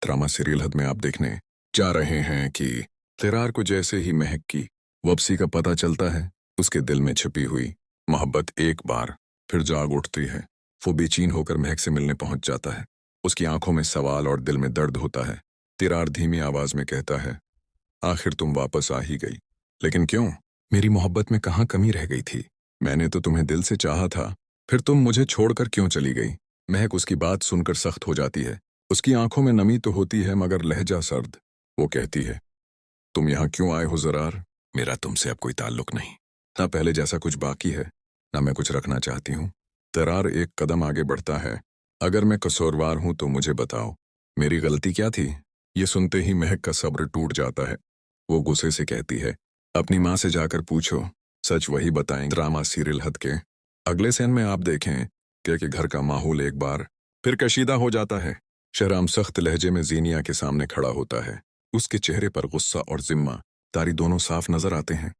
Drama serial हद में आप देखने जा रहे हैं कि तिरार को जैसे ही महक की वापसी का पता चलता है, उसके दिल में छिपी हुई मोहब्बत एक बार फिर जाग उठती है। वो बेचैन होकर महक से मिलने पहुंच जाता है। उसकी आंखों में सवाल और दिल में दर्द होता है। तिरार धीमी आवाज में कहता है, आखिर तुम वापस आ ही गई, लेकिन क्यों? मेरी मोहब्बत में कहाँ कमी रह गई थी? मैंने तो तुम्हें दिल से चाहा था, फिर तुम मुझे छोड़कर क्यों चली गई? महक उसकी बात सुनकर सख्त हो जाती है। उसकी आंखों में नमी तो होती है मगर लहजा सर्द। वो कहती है, तुम यहाँ क्यों आए हो ज़रार? मेरा तुमसे अब कोई ताल्लुक नहीं, ना पहले जैसा कुछ बाकी है, ना मैं कुछ रखना चाहती हूँ। तरार एक कदम आगे बढ़ता है। अगर मैं कसूरवार हूँ तो मुझे बताओ, मेरी गलती क्या थी? ये सुनते ही महक का सब्र टूट जाता है। वो गुस्से से कहती है, अपनी माँ से जाकर पूछो, सच वही बताएं। ड्रामा सीरियल हद के अगले सीन में आप देखें कि घर का माहौल एक बार फिर कशीदा हो जाता है। शहराम सख्त लहजे में जीनिया के सामने खड़ा होता है। उसके चेहरे पर गुस्सा और जिम्मेदारी दोनों साफ नजर आते हैं।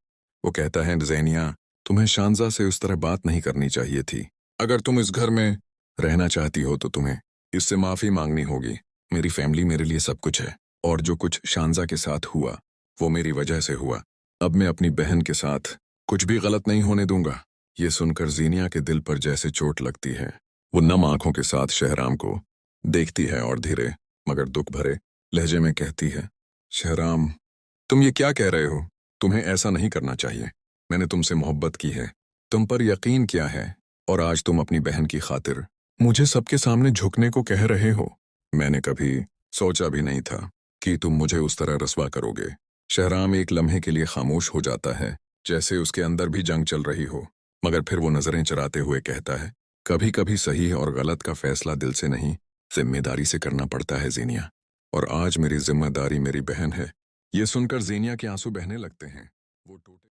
वो कहता है, ज़ेनिया, तुम्हें शानजा से उस तरह बात नहीं करनी चाहिए थी। अगर तुम इस घर में रहना चाहती हो तो तुम्हें इससे माफी मांगनी होगी। मेरी फैमिली मेरे लिए सब कुछ है, और जो कुछ शानजा के साथ हुआ वो मेरी वजह से हुआ। अब मैं अपनी बहन के साथ कुछ भी गलत नहीं होने दूंगा। ये सुनकर जीनिया के दिल पर जैसे चोट लगती है। वो नम आंखों के साथ शहराम को देखती है और धीरे मगर दुख भरे लहजे में कहती है, शहराम, तुम ये क्या कह रहे हो? तुम्हें ऐसा नहीं करना चाहिए। मैंने तुमसे मोहब्बत की है, तुम पर यकीन किया है, और आज तुम अपनी बहन की खातिर मुझे सबके सामने झुकने को कह रहे हो। मैंने कभी सोचा भी नहीं था कि तुम मुझे उस तरह रस्वा करोगे। शहराम एक लम्हे के लिए खामोश हो जाता है, जैसे उसके अंदर भी जंग चल रही हो, मगर फिर वो नजरें चराते हुए कहता है, कभी कभी सही और गलत का फैसला दिल से नहीं, जिम्मेदारी से करना पड़ता है ज़ेनिया, और आज मेरी जिम्मेदारी मेरी बहन है। ये सुनकर ज़ेनिया के आंसू बहने लगते हैं। वो टूटे